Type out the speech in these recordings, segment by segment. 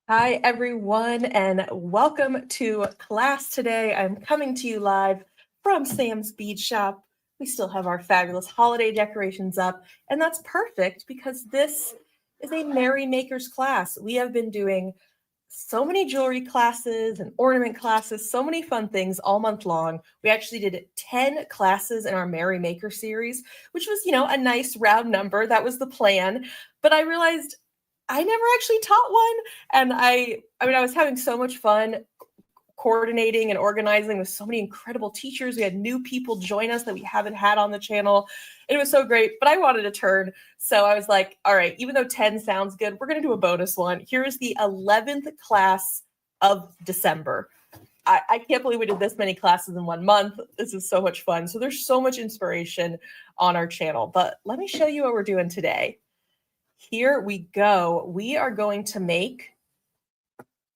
Hi, everyone, and welcome to class today. I'm coming to you live from Sam's Bead Shop. We still have our fabulous holiday decorations up, and that's perfect because this is a Merry Makers class. We have been doing so many jewelry classes and ornament classes, so many fun things all month long. We actually did 10 classes in our Merry Maker series, which was, a nice round number. That was the plan. But I realized I never actually taught one. And I was having so much fun coordinating and organizing with so many incredible teachers. We had new people join us that we haven't had on the channel. It was so great, but I wanted a turn. So I was like, all right, even though 10 sounds good, we're going to do a bonus one. Here is the 11th class of December. I can't believe we did this many classes in 1 month. This is so much fun. So there's so much inspiration on our channel, but let me show you what we're doing today. Here we go. We are going to make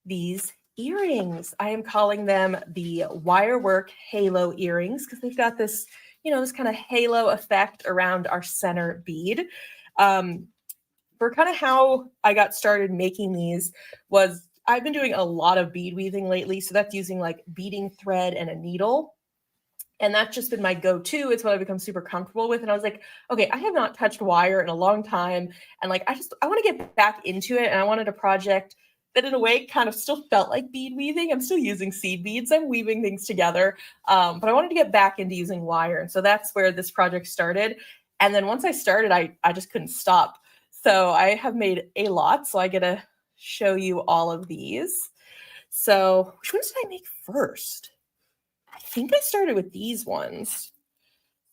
these earrings. I am calling them the Wirework Halo earrings because they've got this, this kind of halo effect around our center bead. For kind of how I got started making these was I've been doing a lot of bead weaving lately. So that's using like beading thread and a needle. And that's just been my go-to. It's what I've become super comfortable with. And I was like, okay, I have not touched wire in a long time. And like, I want to get back into it. And I wanted a project that in a way kind of still felt like bead weaving. I'm still using seed beads. I'm weaving things together. But I wanted to get back into using wire. And so that's where this project started. And then once I started, I just couldn't stop. So I have made a lot. So I get to show you all of these. So which ones did I make first? I think I started with these ones.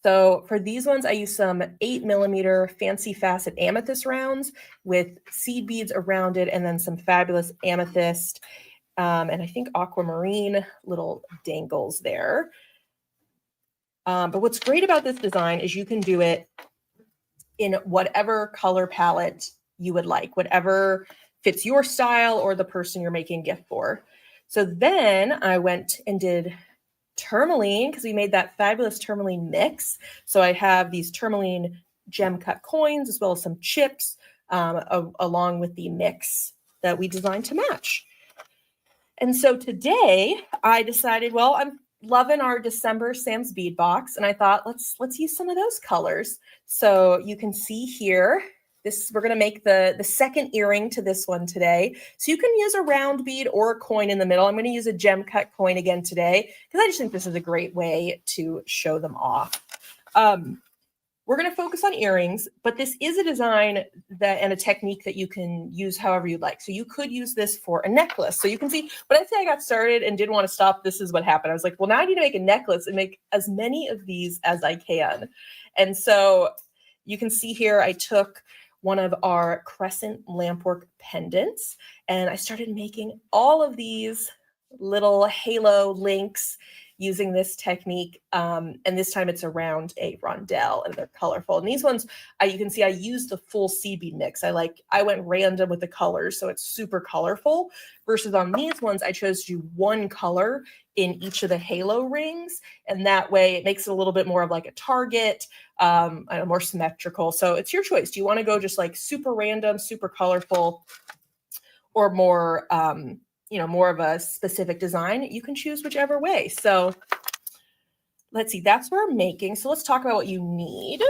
So for these ones, I used some 8mm fancy facet amethyst rounds with seed beads around it and then some fabulous amethyst and I think aquamarine little dangles there. But what's great about this design is you can do it in whatever color palette you would like, whatever fits your style or the person you're making a gift for. So then I went and did tourmaline because we made that fabulous tourmaline mix. So I have these tourmaline gem cut coins as well as some chips along with the mix that we designed to match. And so today I decided, well, I'm loving our December Sam's Bead Box, and I thought let's use some of those colors. So you can see here, we're going to make the second earring to this one today. So you can use a round bead or a coin in the middle. I'm going to use a gem cut coin again today because I just think this is a great way to show them off. We're going to focus on earrings, but this is a design and a technique that you can use however you'd like. So you could use this for a necklace. So you can see, when I say I got started and didn't want to stop, this is what happened. I was like, well, now I need to make a necklace and make as many of these as I can. And so you can see here, I took one of our crescent lampwork pendants, and I started making all of these little halo links using this technique. And this time it's around a rondelle and they're colorful. And these ones, you can see I used the full seed bead mix. I went random with the colors, so it's super colorful. Versus on these ones, I chose to do one color in each of the halo rings. And that way it makes it a little bit more of like a target, more symmetrical. So it's your choice. Do you want to go just like super random, super colorful, or more, more of a specific design? You can choose whichever way. So let's see, that's what we're making. So let's talk about what you need.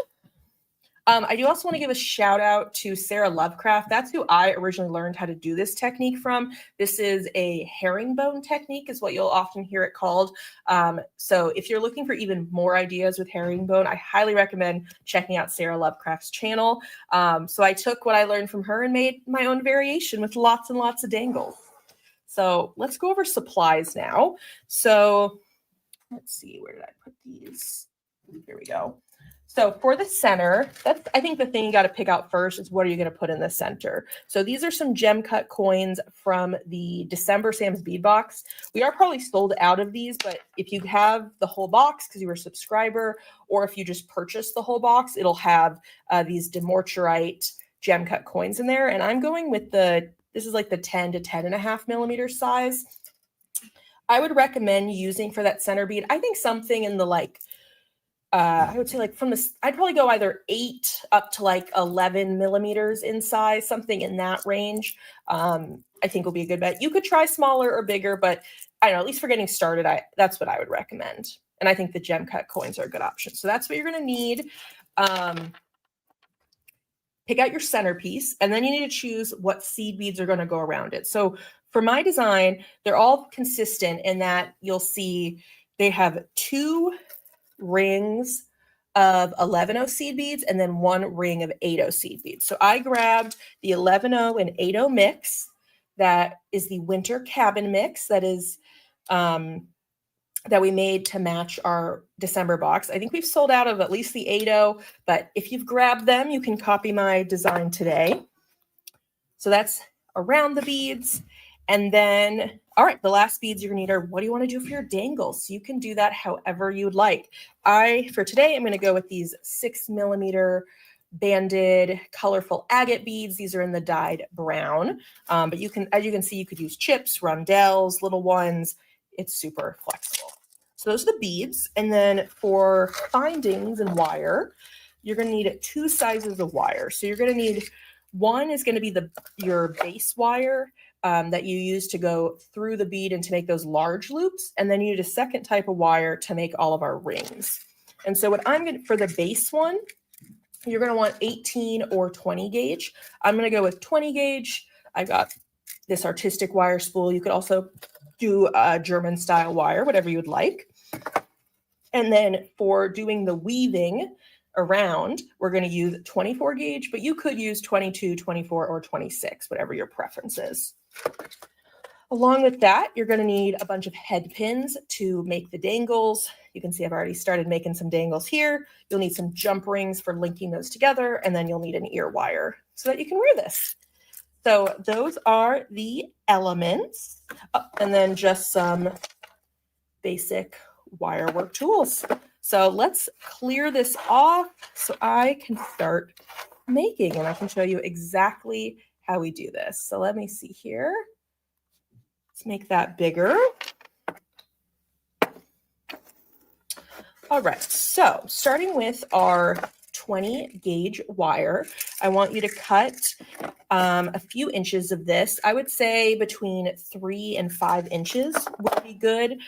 I do also want to give a shout out to Sarah Lovecraft. That's who I originally learned how to do this technique from. This is a herringbone technique is what you'll often hear it called. So if you're looking for even more ideas with herringbone, I highly recommend checking out Sarah Lovecraft's channel. So I took what I learned from her and made my own variation with lots and lots of dangles. So let's go over supplies now. So let's see, where did I put these? Here we go. So for the center, that's, I think the thing you got to pick out first is what are you going to put in the center? So these are some gem cut coins from the December Sam's Bead Box. We are probably sold out of these, but if you have the whole box because you were a subscriber, or if you just purchase the whole box, it'll have these demorturite gem cut coins in there. And I'm going with this is like the 10 to 10.5mm size. I would recommend using for that center bead, I think something in the like I would say like from this, I'd probably go either 8 up to like 11 millimeters in size, something in that range. I think will be a good bet. You could try smaller or bigger, but I don't know, at least for getting started, that's what I would recommend. And I think the gem cut coins are a good option. So that's what you're going to need. Pick out your centerpiece, and then you need to choose what seed beads are going to go around it. So for my design, they're all consistent in that you'll see they have 2 rings of 11-0 seed beads and then 1 ring of 8-0 seed beads. So I grabbed the 11-0 and 8-0 mix. That is the winter cabin mix that is that we made to match our December box. I think we've sold out of at least the 8-0, but if you've grabbed them, you can copy my design today. So that's around the beads. And then, all right, the last beads you're gonna need are what do you want to do for your dangles? So you can do that however you'd like. For today, I'm gonna go with these 6 millimeter banded colorful agate beads. These are in the dyed brown, but you can, as you can see, you could use chips, rondelles, little ones. It's super flexible. So those are the beads. And then for findings and wire, you're going to need 2 sizes of wire. So you're going to need, one is going to be your base wire that you use to go through the bead and to make those large loops. And then you need a second type of wire to make all of our rings. And so what I'm going to, for the base one, you're going to want 18 or 20 gauge. I'm going to go with 20 gauge. I got this artistic wire spool. You could also do a German style wire, whatever you would like. And then for doing the weaving around, we're going to use 24 gauge, but you could use 22, 24, or 26, whatever your preference is. Along with that, you're going to need a bunch of head pins to make the dangles. You can see I've already started making some dangles here. You'll need some jump rings for linking those together, and then you'll need an ear wire so that you can wear this. So those are the elements, and then just some basic wire work tools. So let's clear this off so I can start making, and I can show you exactly how we do this. So let me see here. Let's make that bigger. All right, so starting with our 20 gauge wire, I want you to cut a few inches of this. I would say between 3 and 5 inches would be good.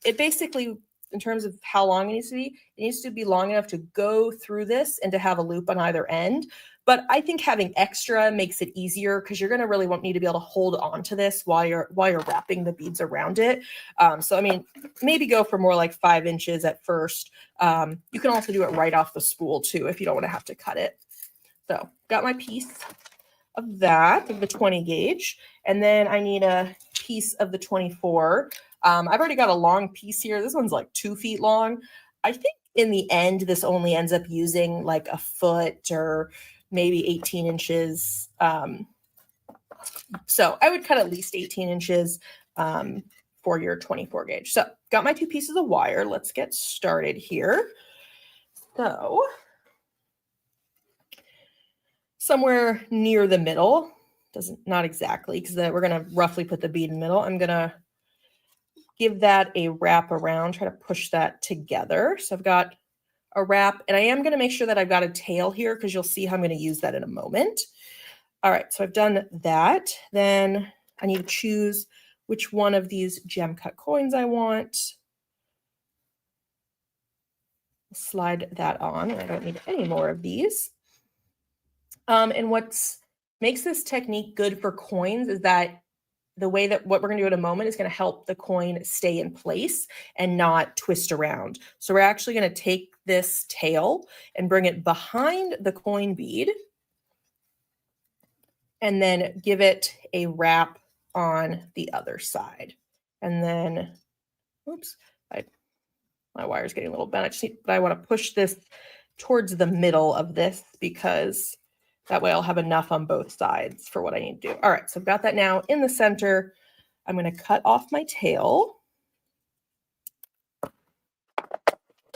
It basically, in terms of how long it needs to be long enough to go through this and to have a loop on either end. But I think having extra makes it easier because you're going to really need to be able to hold on to this while you're wrapping the beads around it. So I mean, maybe go for more like 5 inches at first. You can also do it right off the spool too if you don't want to have to cut it. So got my piece of that, of the 20 gauge, and then I need a piece of the 24. I've already got a long piece here. This one's like 2 feet long. I think in the end, this only ends up using like a foot or maybe 18 inches. So I would cut at least 18 inches for your 24 gauge. So got my 2 pieces of wire. Let's get started here. So somewhere near the middle, not exactly, because we're going to roughly put the bead in the middle. I'm going to give that a wrap around, try to push that together. So I've got a wrap, and I am going to make sure that I've got a tail here because you'll see how I'm going to use that in a moment. All right, so I've done that. Then I need to choose which one of these gem cut coins I want. Slide that on. I don't need any more of these. And what makes this technique good for coins is that the way that what we're going to do in a moment is going to help the coin stay in place and not twist around. So we're actually going to take this tail and bring it behind the coin bead and then give it a wrap on the other side. And then, oops, my wire's getting a little bent. But I want to push this towards the middle of this because that way I'll have enough on both sides for what I need to do. All right, so I've got that now in the center. I'm going to cut off my tail.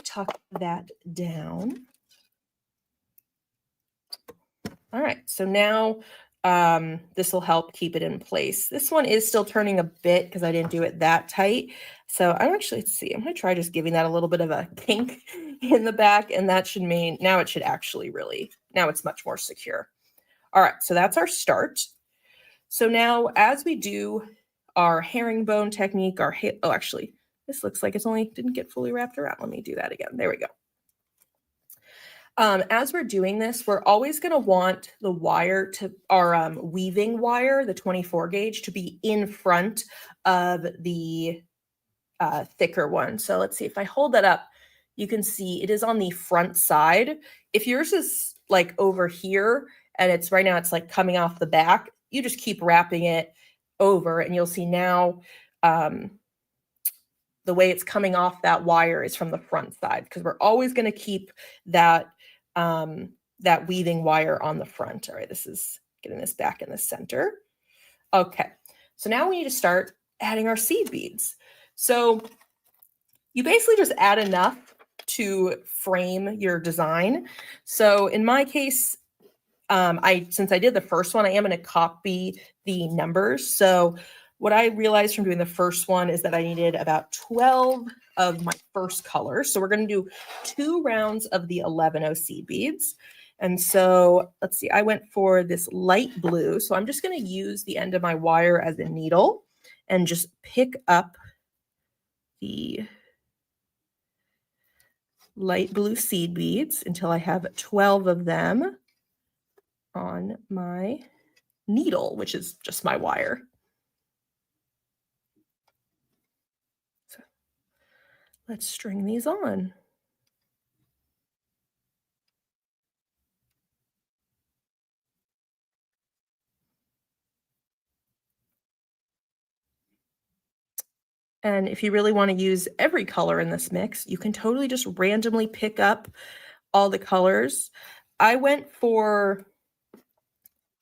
Tuck that down. All right, so now this will help keep it in place. This one is still turning a bit because I didn't do it that tight. So I'm actually, let's see, I'm going to try just giving that a little bit of a kink in the back, and that should mean now it should actually really, now it's much more secure. All right, so that's our start. So now as we do our herringbone technique, oh, actually, this looks like it's only didn't get fully wrapped around. Let me do that again. There we go. As we're doing this, we're always going to want the wire to our weaving wire, the 24 gauge, to be in front of the thicker one. So let's see, if I hold that up, you can see it is on the front side. If yours is like over here and it's right now it's like coming off the back, you just keep wrapping it over and you'll see now the way it's coming off that wire is from the front side, because we're always going to keep that that weaving wire on the front. All right, this is getting this back in the center. Okay, so now we need to start adding our seed beads. So you basically just add enough to frame your design. So in my case, since I did the first one, I am going to copy the numbers. So what I realized from doing the first one is that I needed about 12 of my first color. So we're going to do 2 rounds of the 11 seed beads. And so let's see, I went for this light blue. So I'm just going to use the end of my wire as a needle and just pick up the light blue seed beads until I have 12 of them on my needle, which is just my wire. So let's string these on. And if you really want to use every color in this mix, you can totally just randomly pick up all the colors. I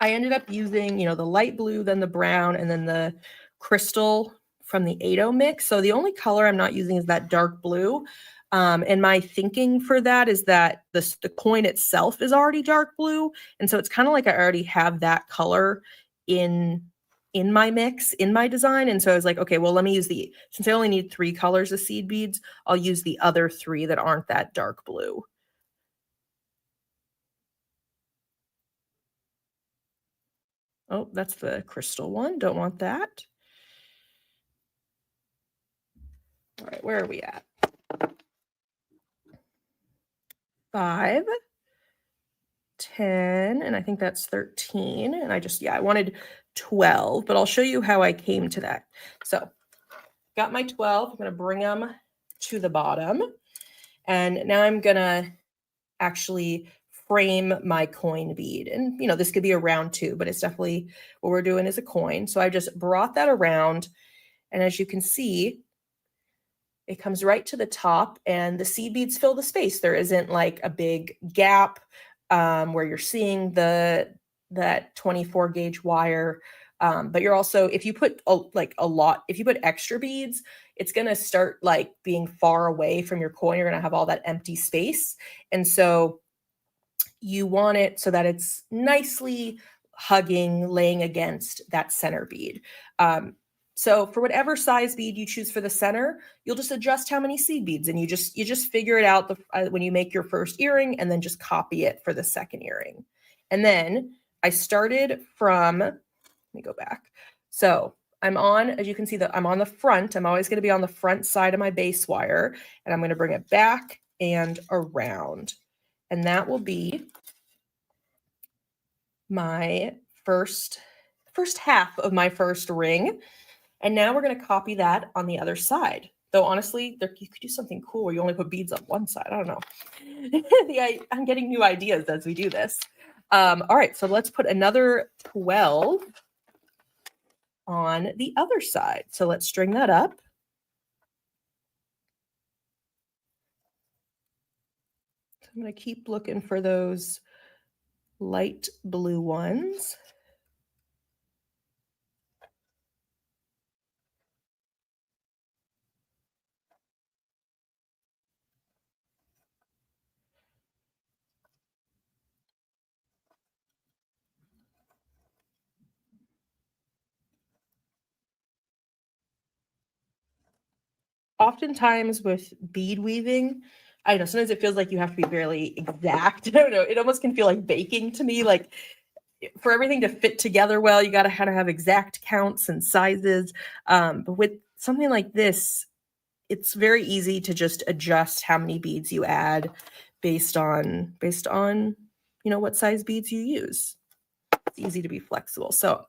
ended up using, the light blue, then the brown, and then the crystal from the 8 mix. So the only color I'm not using is that dark blue. And my thinking for that is that the coin itself is already dark blue. And so it's kind of like I already have that color in my mix, in my design. And so I was like, okay, well, let me use since I only need 3 colors of seed beads, I'll use the other 3 that aren't that dark blue. Oh, that's the crystal one. Don't want that. All right, where are we at? 5, 10, and I think that's 13. And I wanted 12, but I'll show you how I came to that. So got my 12. I'm going to bring them to the bottom. And now I'm going to actually frame my coin bead. And, this could be a round too, but it's definitely what we're doing is a coin. So I just brought that around. And as you can see, it comes right to the top and the seed beads fill the space. There isn't like a big gap where you're seeing that 24 gauge wire. But you're also, if you put if you put extra beads, it's going to start like being far away from your coin. You're going to have all that empty space. And so you want it so that it's nicely laying against that center bead. So for whatever size bead you choose for the center, you'll just adjust how many seed beads, and you just figure it out when you make your first earring, and then just copy it for the second earring. And then I started from, let me go back. So as you can see, I'm on the front. I'm always going to be on the front side of my base wire, and I'm going to bring it back and around. And that will be my first half of my first ring. And now we're going to copy that on the other side. Though honestly, you could do something cool where you only put beads on one side. I don't know. I'm getting new ideas as we do this. All right, so let's put another 12 on the other side. So let's string that up. So I'm going to keep looking for those light blue ones. oftentimes with bead weaving, I don't know, sometimes it feels like you have to be very exact. I don't know, it almost can feel like baking to me. Like for everything to fit together well, you got to have exact counts and sizes. But with something like this, it's very easy to just adjust how many beads you add based on what size beads you use. It's easy to be flexible. So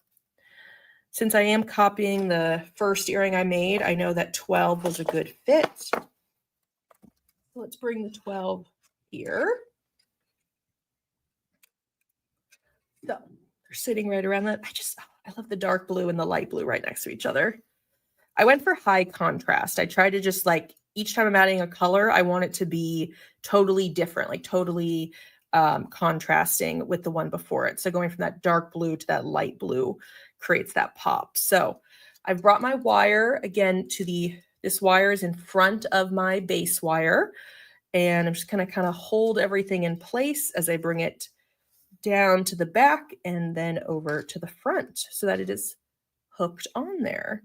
since I am copying the first earring I made, I know that 12 was a good fit. Let's bring the 12 here. So they're sitting right around that. I love the dark blue and the light blue right next to each other. I went for high contrast. I tried to just like each time I'm adding a color, I want it to be totally different, like totally contrasting with the one before it. So going from that dark blue to that light blue creates that pop. So I've brought my wire again to this wire is in front of my base wire. And I'm just going to kind of hold everything in place as I bring it down to the back and then over to the front so that it is hooked on there.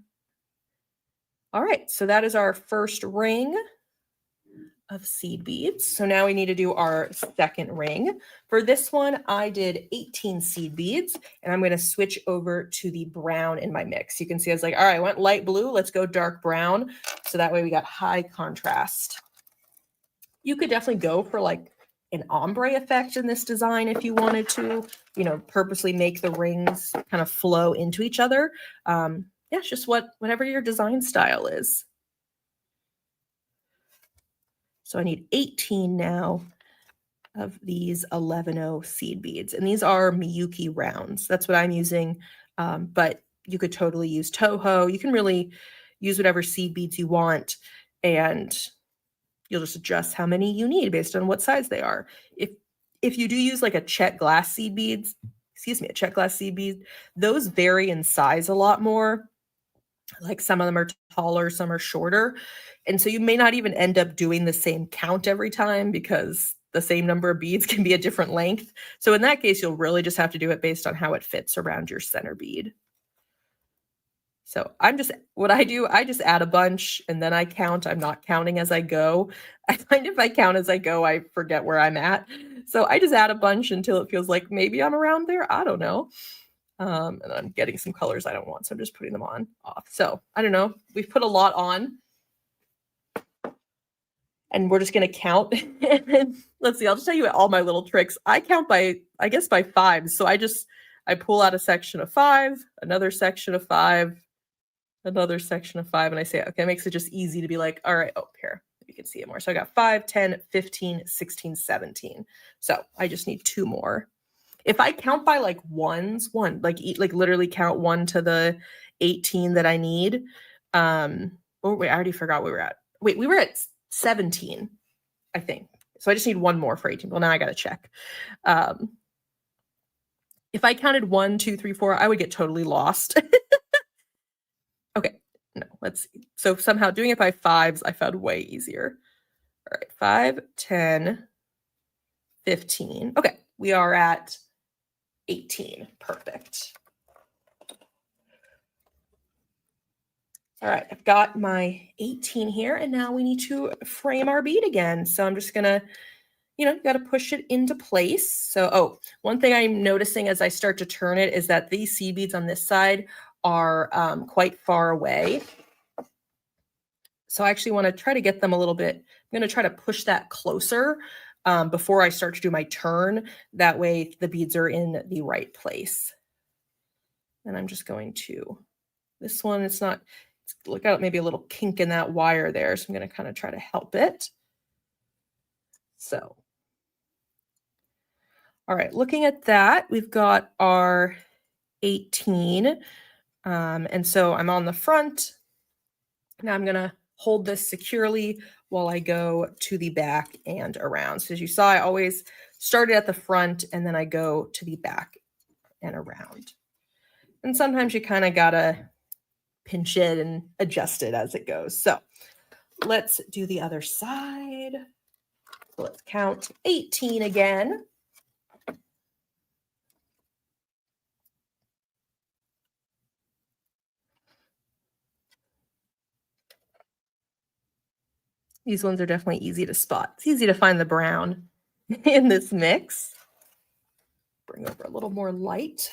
All right, so that is our first ring of seed beads. So now we need to do our second ring. For this one, I did 18 seed beads, and I'm going to switch over to the brown in my mix. You can see I was like, all right, I went light blue, let's go dark brown. So that way we got high contrast. You could definitely go for like an ombre effect in this design if you wanted to, purposely make the rings kind of flow into each other. Yeah, it's just whatever your design style is. So I need 18 now of these 11-0 seed beads. And these are Miyuki rounds. That's what I'm using. But you could totally use Toho. You can really use whatever seed beads you want. And you'll just adjust how many you need based on what size they are. If you do use like a check glass seed bead, those vary in size a lot more. Like some of them are taller, some are shorter. And so you may not even end up doing the same count every time because the same number of beads can be a different length. So in that case, you'll really just have to do it based on how it fits around your center bead. So what I do, I just add a bunch and then I count. I'm not counting as I go. I find if I count as I go, I forget where I'm at. So I just add a bunch until it feels like maybe I'm around there. I don't know. And I'm getting some colors I don't want. So I'm just putting them off. So I don't know. We've put a lot on. And we're just going to count. Let's see. I'll just tell you all my little tricks. I count by fives. So I pull out a section of 5, another section of 5, another section of 5. And I say, okay, it makes it just easy to be like, all right, here, you can see it more. So I got 5, 10, 15, 16, 17. So I just need 2 more. If I count by like ones, like literally count 1 to the 18 that I need. Wait, I already forgot where we were at. Wait, we were at 17, I think. So I just need 1 more for 18. Well, now I got to check. If I counted 1, 2, 3, 4, I would get totally lost. Okay, no, let's see. So somehow doing it by fives, I found way easier. All right, 5, 10, 15. Okay, we are at 18. Perfect. All right, I've got my 18 here, and now we need to frame our bead again. So I'm just gonna, you got to push it into place. So, one thing I'm noticing as I start to turn it is that these seed beads on this side are quite far away. So I actually want to try to get them a little bit. I'm going to try to push that closer before I start to do my turn. That way the beads are in the right place. And I'm just going to, this one, it's not, look out, maybe a little kink in that wire there. So I'm going to kind of try to help it. So, all right, looking at that, we've got our 18. And so I'm on the front. Now I'm going to hold this securely while I go to the back and around. So as you saw, I always started at the front and then I go to the back and around. And sometimes you kind of got to pinch it and adjust it as it goes. So let's do the other side. So let's count 18 again. These ones are definitely easy to spot. It's easy to find the brown in this mix. Bring over a little more light.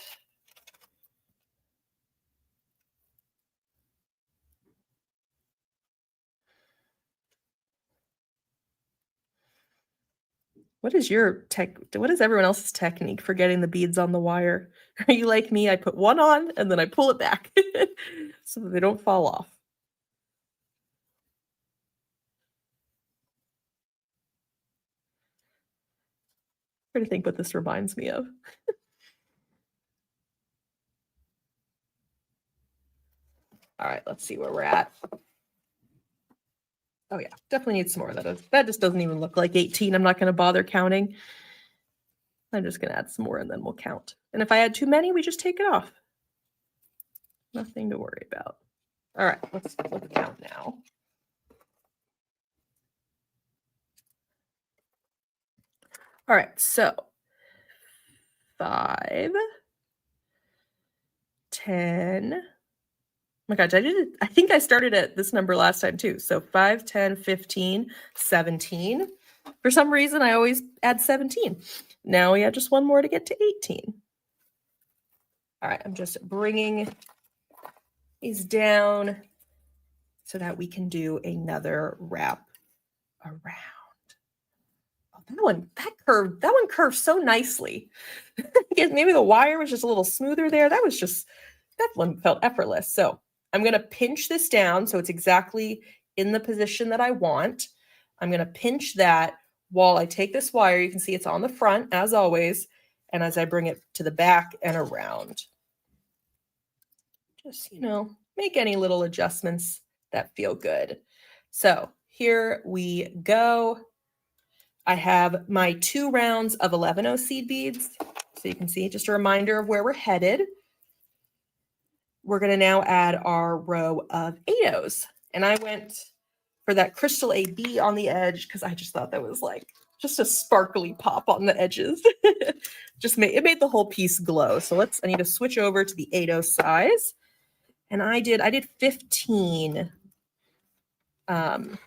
What is everyone else's technique for getting the beads on the wire? Are you like me? I put one on and then I pull it back so that they don't fall off. I'm trying to think what this reminds me of. All right, let's see where we're at. Oh yeah, definitely need some more. That just doesn't even look like 18. I'm not going to bother counting. I'm just going to add some more and then we'll count. And if I add too many, we just take it off. Nothing to worry about. All right, let's count now. All right, so 5, 10. Oh my gosh, I think I started at this number last time too. So 5, 10, 15, 17. For some reason, I always add 17. Now we have just one more to get to 18. All right, I'm just bringing these down so that we can do another wrap around. Oh, that one curved so nicely. I guess maybe the wire was just a little smoother there. That one felt effortless. So I'm going to pinch this down so it's exactly in the position that I want. I'm going to pinch that while I take this wire. You can see it's on the front as always. And as I bring it to the back and around, just, make any little adjustments that feel good. So here we go. I have my 2 rounds of 11-0 seed beads. So you can see just a reminder of where we're headed. We're going to now add our row of 8-0s. And I went for that crystal AB on the edge because I just thought that was like just a sparkly pop on the edges. It made the whole piece glow. So I need to switch over to the 8-0 size. And I did 15 of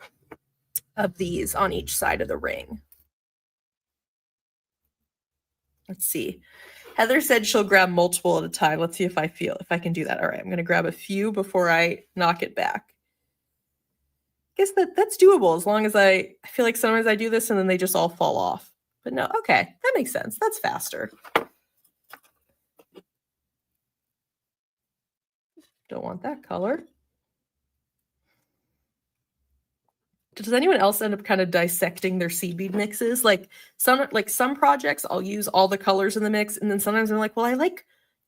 these on each side of the ring. Let's see. Heather said she'll grab multiple at a time. Let's see if I can do that. All right, I'm going to grab a few before I knock it back. I guess that's doable as long as I feel like sometimes I do this and then they just all fall off. But no, okay, that makes sense. That's faster. Don't want that color. Does anyone else end up kind of dissecting their seed bead mixes? Like some projects, I'll use all the colors in the mix, and then sometimes I'm like, well, I like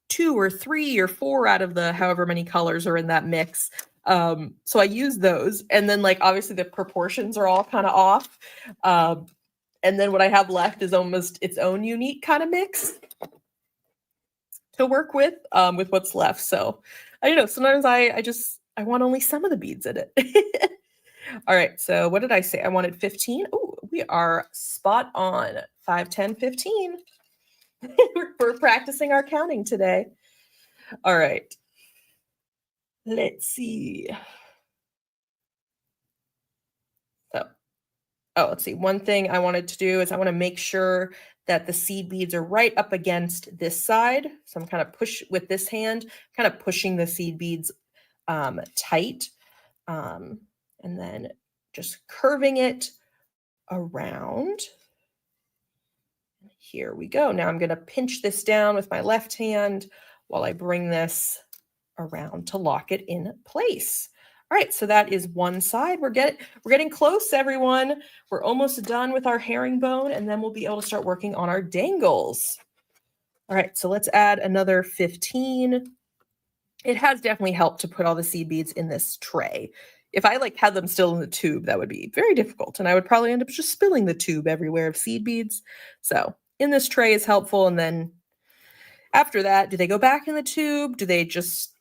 2 or 3 or 4 out of the however many colors are in that mix. So I use those, and then like obviously the proportions are all kind of off. And then what I have left is almost its own unique kind of mix to work with what's left. So I don't know. Sometimes I want only some of the beads in it. All right, so what did I say? I wanted 15. Oh, we are spot on. 5, 10, 15. We're practicing our counting today. All right. Let's see. Let's see. One thing I wanted to do is I want to make sure that the seed beads are right up against this side. So I'm kind of with this hand, kind of pushing the seed beads tight. And then just curving it around. Here we go. Now I'm going to pinch this down with my left hand while I bring this around to lock it in place. All right, so that is one side. We're getting close, everyone. We're almost done with our herringbone, and then we'll be able to start working on our dangles. All right, so let's add another 15. It has definitely helped to put all the seed beads in this tray. If I had them still in the tube, that would be very difficult, and I would probably end up just spilling the tube everywhere of seed beads. So in this tray is helpful, and then after that, do they go back in the tube? Do they just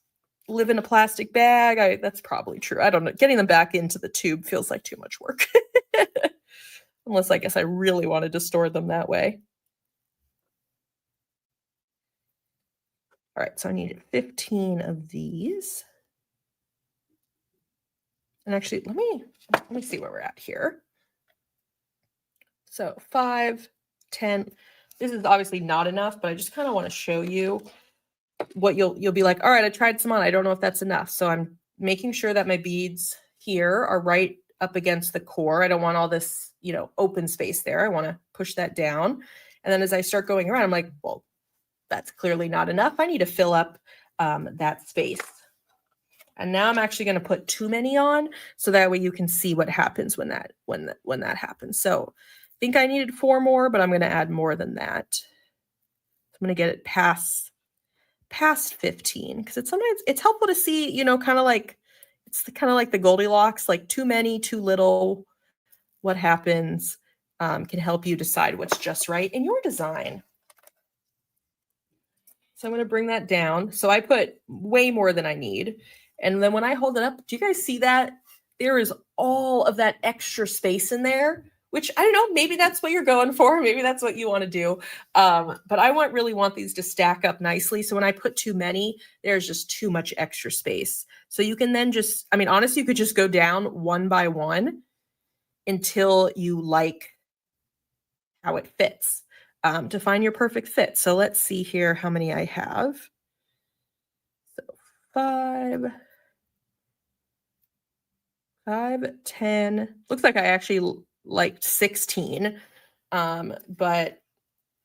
live in a plastic bag? That's probably true. I don't know. Getting them back into the tube feels like too much work. Unless I guess I really wanted to store them that way. All right, so I need 15 of these. And actually, let me see where we're at here. So 5, 10. This is obviously not enough, but I just kind of want to show you what you'll be like, all right, I tried some on. I don't know if that's enough. So I'm making sure that my beads here are right up against the core. I don't want all this, open space there. I want to push that down. And then as I start going around, I'm like, well, that's clearly not enough. I need to fill up that space. And now I'm actually going to put too many on, so that way you can see what happens when that happens. So I think I needed 4 more, but I'm going to add more than that. I'm going to get it past 15, because sometimes it's helpful to see, kind of like the Goldilocks, like too many, too little. What happens can help you decide what's just right in your design. So I'm going to bring that down. So I put way more than I need. And then when I hold it up, do you guys see that? There is all of that extra space in there, which I don't know, maybe that's what you're going for. Maybe that's what you want to do. But I really want these to stack up nicely. So when I put too many, there's just too much extra space. So you can then honestly, you could just go down one by one until you like how it fits. To find your perfect fit. So let's see here how many I have. So 5, 10. Looks like I actually liked 16. But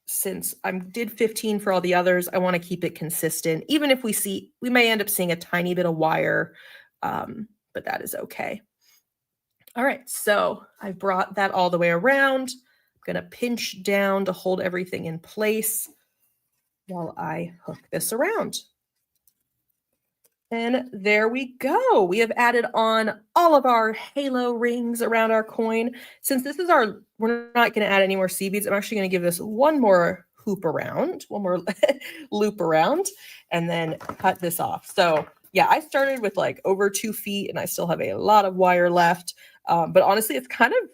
since I did 15 for all the others, I want to keep it consistent. Even if we may end up seeing a tiny bit of wire, but that is okay. All right, so I brought that all the way around. I'm going to pinch down to hold everything in place while I hook this around. And there we go. We have added on all of our halo rings around our coin. Since this is we're not going to add any more seed beads, I'm actually going to give this one more hoop around, one more loop around, and then cut this off. So yeah, I started with like over 2 feet and I still have a lot of wire left. But honestly, it's kind of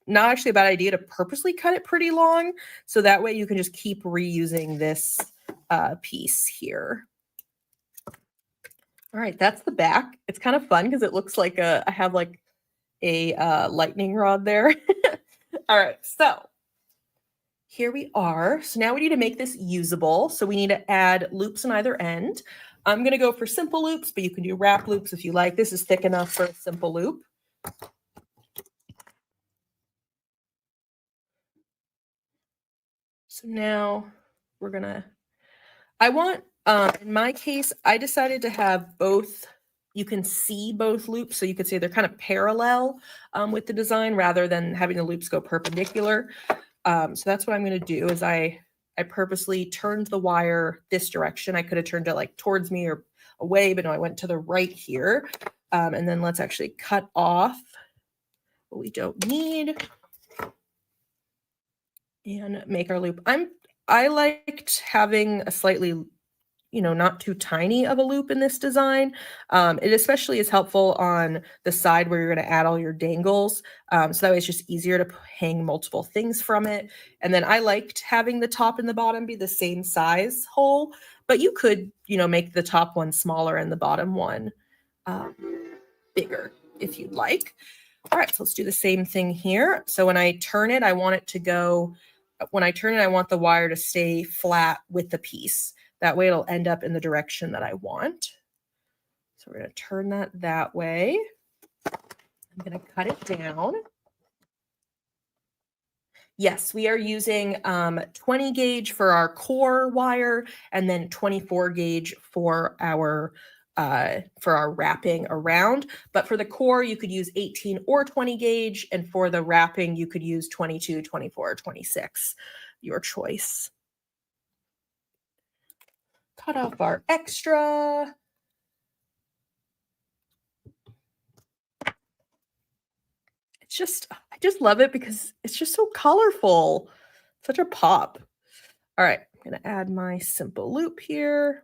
not actually a bad idea to purposely cut it pretty long. So that way you can just keep reusing this piece here. All right, that's the back. It's kind of fun because it looks like I have like a lightning rod there. All right, so here we are. So now we need to make this usable. So we need to add loops on either end. I'm going to go for simple loops, but you can do wrap loops if you like. This is thick enough for a simple loop. So now we're going to, in my case, I decided to have both. You can see both loops, so you could say they're kind of parallel with the design rather than having the loops go perpendicular. So that's what I'm going to do is I purposely turned the wire this direction. I could have turned it like towards me or away, but no, I went to the right here. And then let's actually cut off what we don't need and make our loop. I liked having a slightly, not too tiny of a loop in this design. It especially is helpful on the side where you're going to add all your dangles. So that way it's just easier to hang multiple things from it. And then I liked having the top and the bottom be the same size hole, but you could, make the top one smaller and the bottom one bigger if you'd like. All right, so let's do the same thing here. So when I turn it, I want the wire to stay flat with the piece. That way it'll end up in the direction that I want. So we're going to turn that way. I'm going to cut it down. Yes, we are using 20 gauge for our core wire and then 24 gauge for our wrapping around. But for the core, you could use 18 or 20 gauge. And for the wrapping, you could use 22, 24, or 26, your choice. Cut off our extra. I just love it because it's just so colorful. Such a pop. All right, I'm going to add my simple loop here.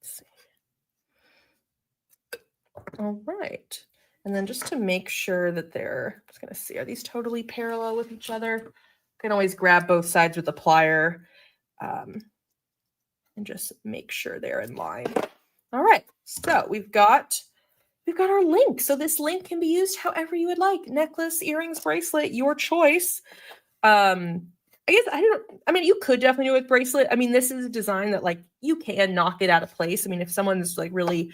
Let's see. All right. And then just to make sure that I'm just going to see, are these totally parallel with each other? You can always grab both sides with a plier and and just make sure they're in line. All right, so we've got our link. So this link can be used however you would like. Necklace, earrings, bracelet, your choice. I mean, you could definitely do it with bracelet. I mean, this is a design that like you can knock it out of place. I mean, if someone's like really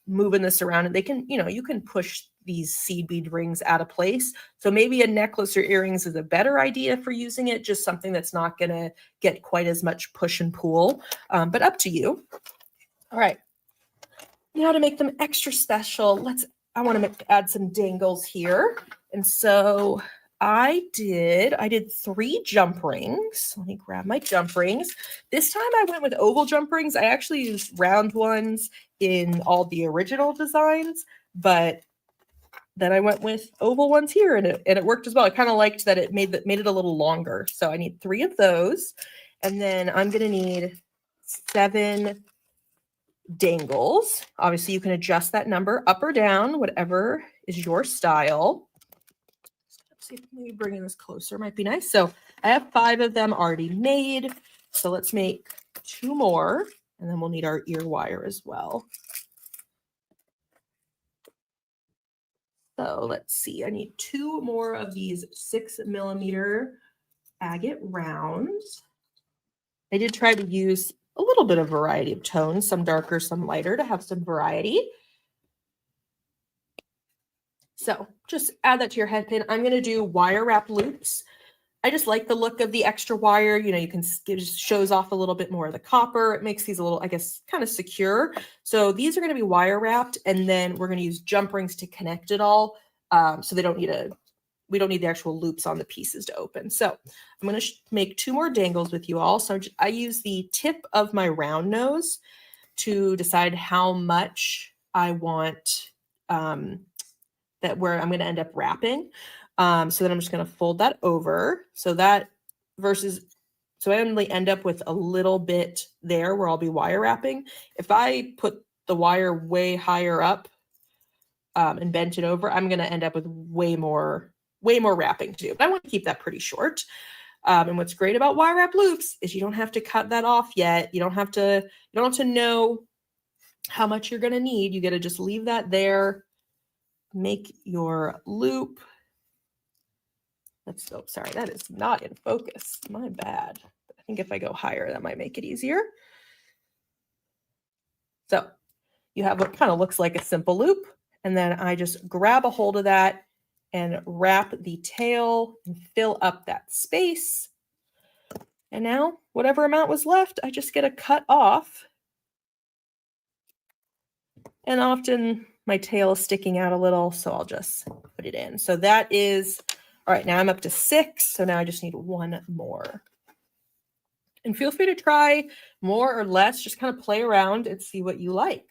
moving this around and they can, you can push these seed bead rings out of place. So maybe a necklace or earrings is a better idea for using it, just something that's not going to get quite as much push and pull, but up to you. All right. Now to make them extra special, I want to add some dangles here. And so I did 3 jump rings. Let me grab my jump rings. This time I went with oval jump rings. I actually used round ones in all the original designs, but then I went with oval ones here, and it worked as well. I kind of liked that it made it a little longer. So I need 3 of those, and then I'm going to need 7 dangles. Obviously, you can adjust that number up or down, whatever is your style. Let's see if maybe bringing this closer might be nice. So I have 5 of them already made. So let's make 2 more, and then we'll need our ear wire as well. So let's see, I need 2 more of these 6mm agate rounds. I did try to use a little bit of variety of tones, some darker, some lighter, to have some variety. So just add that to your head pin. I'm going to do wire wrap loops. I just like the look of the extra wire. You can, it just shows off a little bit more of the copper. It makes these a little, I guess, kind of secure. So these are going to be wire wrapped, and then we're going to use jump rings to connect it all. So we don't need the actual loops on the pieces to open. So I'm going to make 2 more dangles with you all. So I use the tip of my round nose to decide how much I want that where I'm going to end up wrapping. So then I'm just going to fold that over. So I only end up with a little bit there where I'll be wire wrapping. If I put the wire way higher up and bent it over, I'm going to end up with way more wrapping to do. But I want to keep that pretty short. And what's great about wire wrap loops is you don't have to cut that off yet. You don't have to know how much you're going to need. You get to just leave that there. Make your loop. Sorry, that is not in focus. My bad. I think if I go higher, that might make it easier. So you have what kind of looks like a simple loop. And then I just grab a hold of that and wrap the tail and fill up that space. And now whatever amount was left, I just get to cut off. And often my tail is sticking out a little, so I'll just put it in. So that is, all right, now I'm up to 6. So now I just need 1 more. And feel free to try more or less, just kind of play around and see what you like.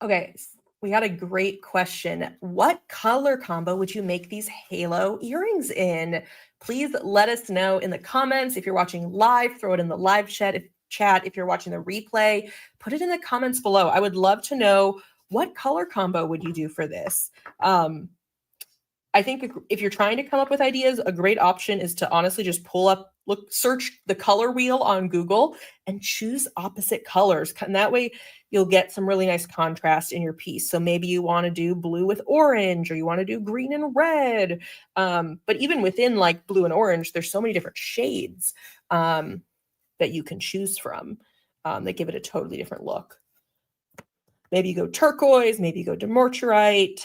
Okay, we got a great question. What color combo would you make these halo earrings in? Please let us know in the comments. If you're watching live, throw it in the live chat. If you're watching the replay, put it in the comments below. I would love to know, what color combo would you do for this? I think if you're trying to come up with ideas, a great option is to honestly just search the color wheel on Google and choose opposite colors. And that way you'll get some really nice contrast in your piece. So maybe you want to do blue with orange, or you want to do green and red. But even within like blue and orange, there's so many different shades that you can choose from that give it a totally different look. Maybe you go turquoise, maybe you go demorturite,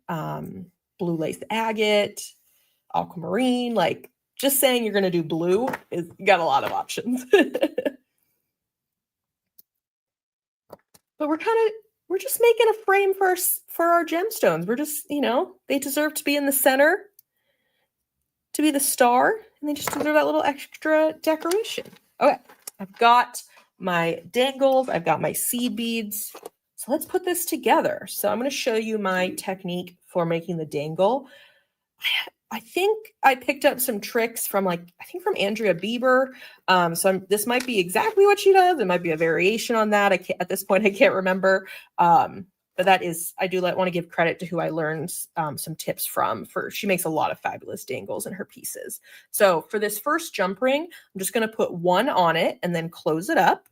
blue lace agate, aquamarine. Like, just saying you're going to do blue is, you got a lot of options. But we're just making a frame for our gemstones. We're just, they deserve to be in the center, to be the star, and they just deserve that little extra decoration. Okay, I've got my dangles, I've got my seed beads. So let's put this together. So I'm going to show you my technique for making the dangle. I think I picked up some tricks from from Andrea Bieber. This might be exactly what she does. It might be a variation on that. At this point, I can't remember. But but that is, I do want to give credit to who I learned some tips from. She makes a lot of fabulous dangles in her pieces. So for this first jump ring, I'm just going to put one on it and then close it up.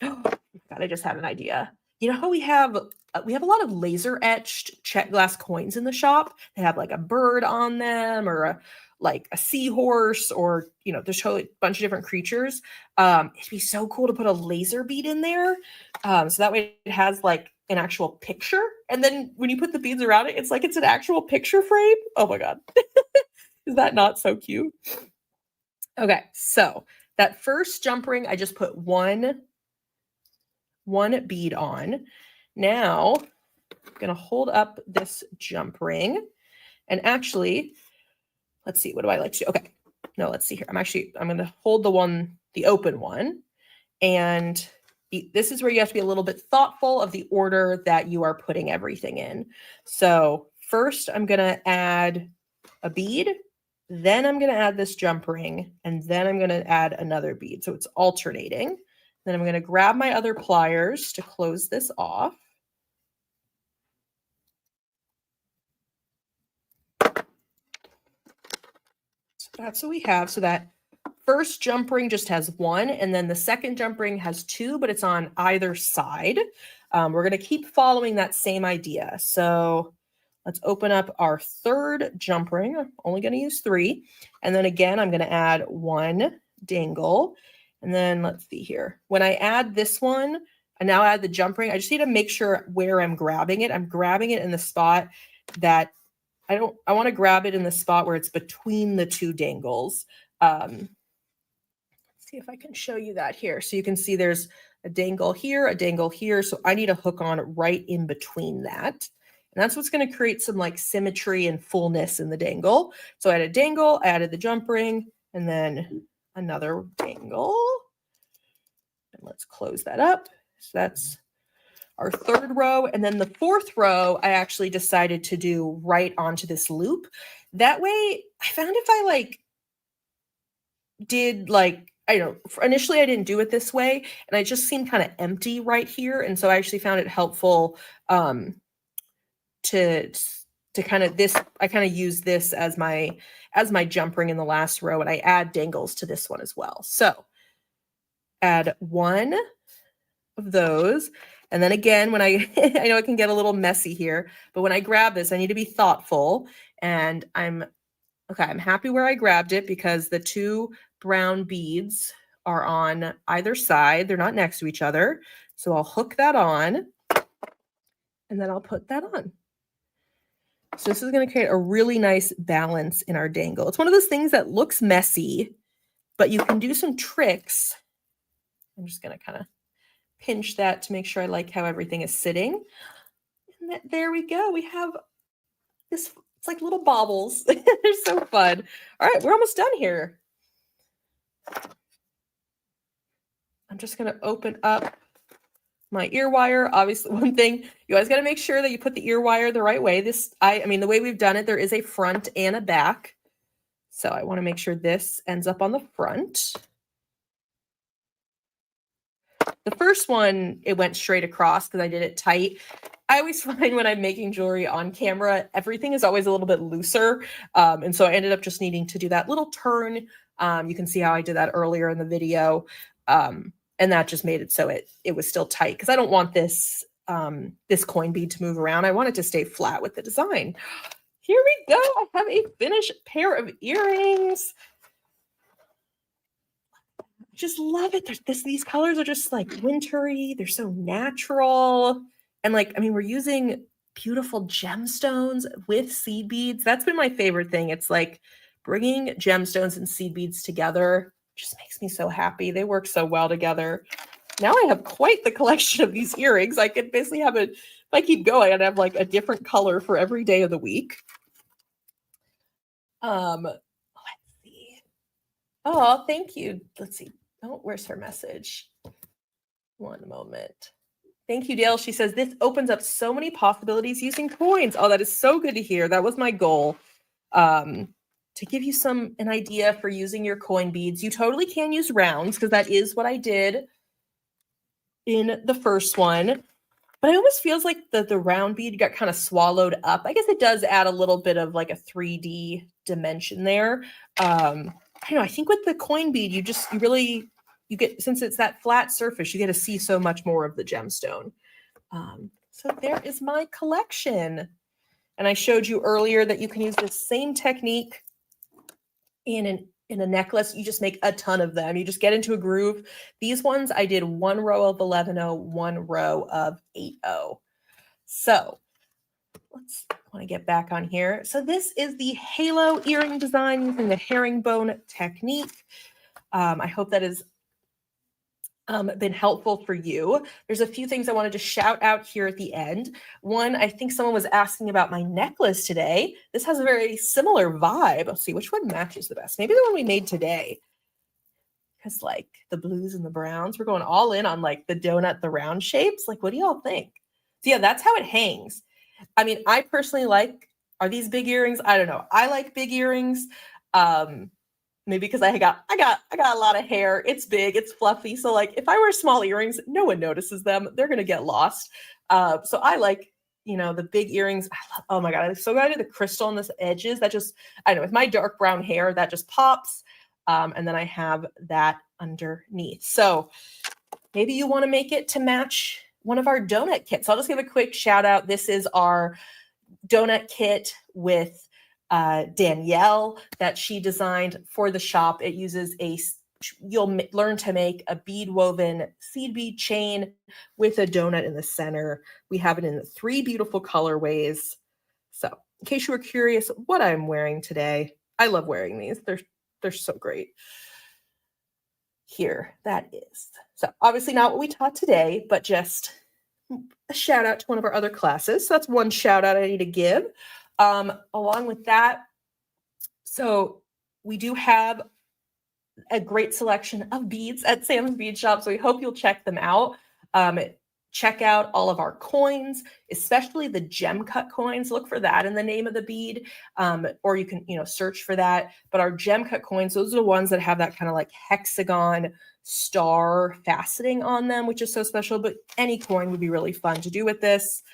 God, I just had an idea. You know how we have a lot of laser etched check glass coins in the shop? They have like a bird on them, or like a seahorse, or, you know, there's a bunch of different creatures. It'd be so cool to put a laser bead in there. So that way it has like an actual picture. And then when you put the beads around it, it's like it's an actual picture frame. Oh my God. Is that not so cute? Okay, so that first jump ring, I just put one bead on. Now I'm going to hold up this jump ring, and actually, let's see, what do I like to do? Okay, no, let's see here. I'm going to hold the open one, and this is where you have to be a little bit thoughtful of the order that you are putting everything in. So first I'm going to add a bead, then I'm going to add this jump ring, and then I'm going to add another bead. So it's alternating. Then I'm going to grab my other pliers to close this off. So that's what we have. So that first jump ring just has one, and then the second jump ring has two, but it's on either side. We're going to keep following that same idea. So let's open up our third jump ring. I'm only going to use 3. And then again, I'm going to add one dangle. And then let's see here. When I add this one, I now add the jump ring. I just need to make sure where I'm grabbing it. I'm grabbing it in the spot that I want to grab it in the spot where it's between the two dangles. Let's see if I can show you that here. So you can see there's a dangle here, a dangle here. So I need a hook on right in between that. And that's what's going to create some like symmetry and fullness in the dangle. So I added a dangle, I added the jump ring, and then another dangle. And let's close that up. So that's our third row. And then the fourth row, I actually decided to do right onto this loop. That way, I found if I I don't know, initially I didn't do it this way, and I just seemed kind of empty right here. And so I actually found it helpful to kind of I kind of use this as my jump ring in the last row, and I add dangles to this one as well. So add one of those. And then again, when I know it can get a little messy here, but when I grab this, I need to be thoughtful. And I'm happy where I grabbed it because the two brown beads are on either side. They're not next to each other. So I'll hook that on, and then I'll put that on. So this is going to create a really nice balance in our dangle. It's one of those things that looks messy, but you can do some tricks. I'm just going to kind of pinch that to make sure I like how everything is sitting. And there we go. We have this, it's like little baubles. They're so fun. All right, we're almost done here. I'm just going to open up my ear wire. Obviously, one thing, you always got to make sure that you put the ear wire the right way. I mean, the way we've done it, there is a front and a back. So I want to make sure this ends up on the front. The first one, it went straight across because I did it tight. I always find when I'm making jewelry on camera, everything is always a little bit looser. And so I ended up just needing to do that little turn. You can see how I did that earlier in the video. And that just made it so it was still tight because I don't want this coin bead to move around. I want it to stay flat with the design. Here we go. I have a finished pair of earrings. I just love it. These colors are just like wintry. They're so natural. And we're using beautiful gemstones with seed beads. That's been my favorite thing. It's like bringing gemstones and seed beads together just makes me so happy. They work so well together. Now I have quite the collection of these earrings. I could basically have if I keep going, I'd have like a different color for every day of the week. Let's see. Oh, thank you. Let's see. Oh, where's her message? One moment. Thank you, Dale. She says, this opens up so many possibilities using coins. Oh, that is so good to hear. That was my goal. To give you an idea for using your coin beads. You totally can use rounds because that is what I did in the first one. but it almost feels like the round bead got kind of swallowed up. I guess it does add a little bit of like a 3D dimension there. I don't know, I think with the coin bead, you get, since it's that flat surface, you get to see so much more of the gemstone. So there is my collection. And I showed you earlier that you can use the same technique in a necklace. You just make a ton of them. You just get into a groove. These ones, I did 1 row of 11-0, 1 row of 8-0. So let's want to get back on here. So this is the halo earring design using the herringbone technique. I hope that has been helpful for you. There's a few things I wanted to shout out here at the end. One, I think someone was asking about my necklace today. This has a very similar vibe. Let's see which one matches the best. Maybe the one we made today. Because like the blues and the browns, we're going all in on like the donut, the round shapes. Like, what do y'all think? So yeah, that's how it hangs. I mean, I personally like, are these big earrings? I don't know. I like big earrings. Maybe because I got a lot of hair. It's big, it's fluffy. So like if I wear small earrings, no one notices them. They're gonna get lost. So I like, the big earrings. Oh my God, I'm so glad I did the crystal on the edges. That just, I don't know, with my dark brown hair, that just pops. And then I have that underneath. So maybe you want to make it to match one of our donut kits. I'll just give a quick shout out. This is our donut kit with Danielle that she designed for the shop. It uses you'll learn to make a bead woven seed bead chain with a donut in the center. We have it in 3 beautiful colorways. So in case you were curious what I'm wearing today, I love wearing these. They're so great. Here, that is. So obviously not what we taught today, but just a shout out to one of our other classes. So that's one shout out I need to give. Along with that, so we do have a great selection of beads at Sam's Bead Shop, so we hope you'll check them out. Check out all of our coins, especially the gem cut coins. Look for that in the name of the bead, or you can search for that. But our gem cut coins, those are the ones that have that kind of like hexagon star faceting on them, which is so special. But any coin would be really fun to do with this.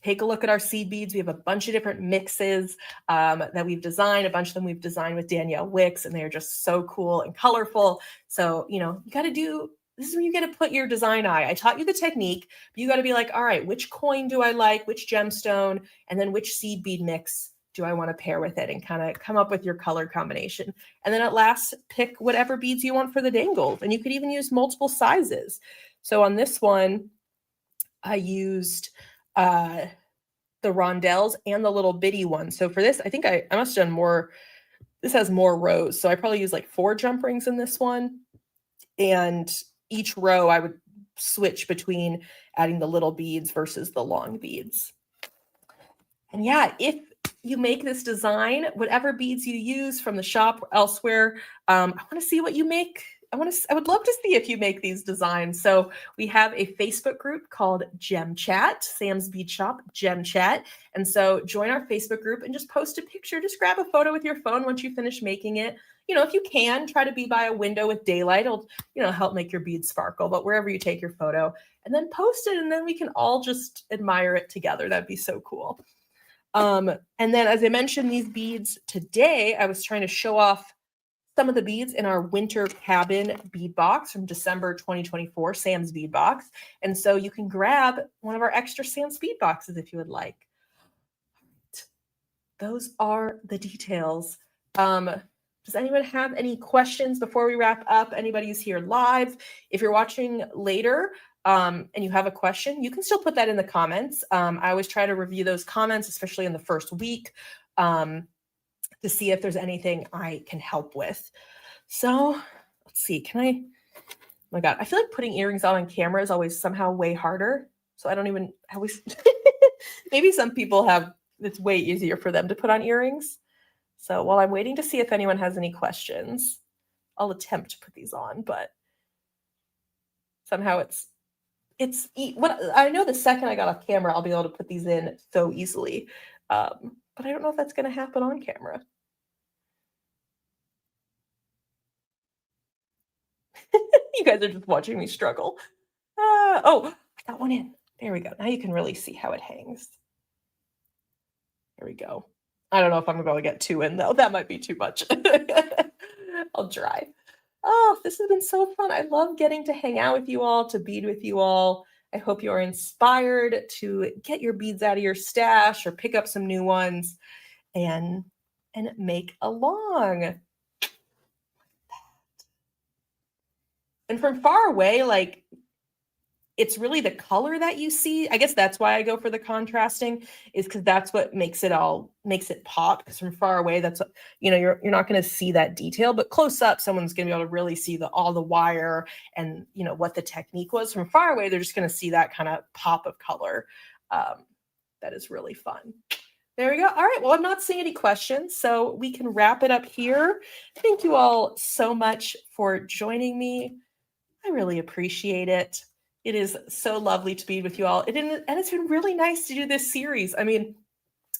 Take a look at our seed beads. We have a bunch of different mixes that we've designed. A bunch of them we've designed with Danielle Wicks, and they're just so cool and colorful. So, you got to do, this is where you get to put your design eye. I taught you the technique, but you got to be like, all right, which coin do I like, which gemstone, and then which seed bead mix do I want to pair with it, and kind of come up with your color combination. And then at last, pick whatever beads you want for the dangles. And you could even use multiple sizes. So on this one, I used the rondelles and the little bitty one. So for this, I think I must have done more. This has more rows. So I probably use like 4 jump rings in this one. And each row I would switch between adding the little beads versus the long beads. And yeah, if you make this design, whatever beads you use from the shop or elsewhere, I want to see what you make. I would love to see if you make these designs. So we have a Facebook group called Gem Chat, Sam's Bead Shop Gem Chat. And so join our Facebook group and just post a picture. Just grab a photo with your phone once you finish making it. If you can, try to be by a window with daylight. It'll, help make your beads sparkle. But wherever you take your photo, and then post it, and then we can all just admire it together. That'd be so cool. And then, as I mentioned, these beads today, I was trying to show off some of the beads in our winter cabin bead box from December 2024, Sam's Bead Box. And so you can grab one of our extra Sam's Bead Boxes if you would like. Those are the details. Does anyone have any questions before we wrap up? Anybody who's here live? If you're watching later and you have a question, you can still put that in the comments. I always try to review those comments, especially in the first week, to see if there's anything I can help with. So let's see, oh my God, I feel like putting earrings on camera is always somehow way harder. So I always, maybe some people it's way easier for them to put on earrings. So while I'm waiting to see if anyone has any questions, I'll attempt to put these on, but somehow I know the second I got off camera, I'll be able to put these in so easily. But I don't know if that's going to happen on camera. You guys are just watching me struggle. I Got one in. There we go. Now you can really see how it hangs. There we go. I don't know if I'm going to be able to get 2 in, though. That might be too much. I'll try. Oh, this has been so fun. I love getting to hang out with you all, to bead with you all. I hope you're inspired to get your beads out of your stash or pick up some new ones and make along. And from far away, like, it's really the color that you see. I guess that's why I go for the contrasting, is because that's what makes it pop. Because from far away, that's what, you're not going to see that detail, but close up, someone's going to be able to really see all the wire and what the technique was. From far away, they're just going to see that kind of pop of color. That is really fun. There we go. All right. Well, I'm not seeing any questions, so we can wrap it up here. Thank you all so much for joining me. I really appreciate it. It is so lovely to be with you all. And it's been really nice to do this series. I mean,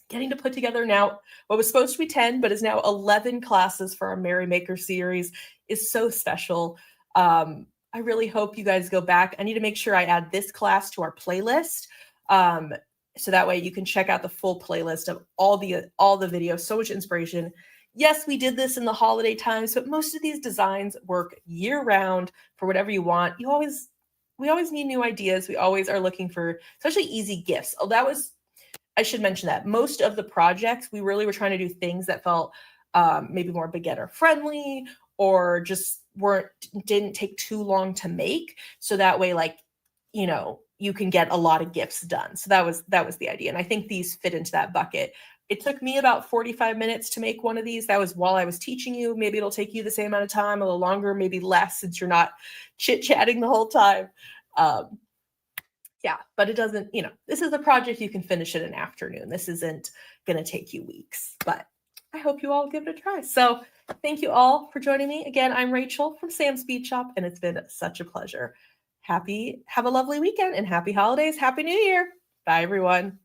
getting to put together now what was supposed to be 10, but is now 11 classes for our Merrymaker series is so special. I really hope you guys go back. I need to make sure I add this class to our playlist. So that way you can check out the full playlist of all the videos. So much inspiration. Yes, we did this in the holiday times, but most of these designs work year round for whatever you want. We always need new ideas. We always are looking for especially easy gifts. Oh, I should mention that most of the projects, we really were trying to do things that felt maybe more beginner friendly or just didn't take too long to make. So that way, you can get a lot of gifts done. So that was the idea. And I think these fit into that bucket. It took me about 45 minutes to make one of these. That was while I was teaching you. Maybe it'll take you the same amount of time, a little longer, maybe less, since you're not chit-chatting the whole time. Yeah, but it doesn't, this is a project you can finish in an afternoon. This isn't going to take you weeks, but I hope you all give it a try. So thank you all for joining me. Again, I'm Rachel from Sam's Bead Shop, and it's been such a pleasure. Have a lovely weekend and happy holidays. Happy New Year. Bye, everyone.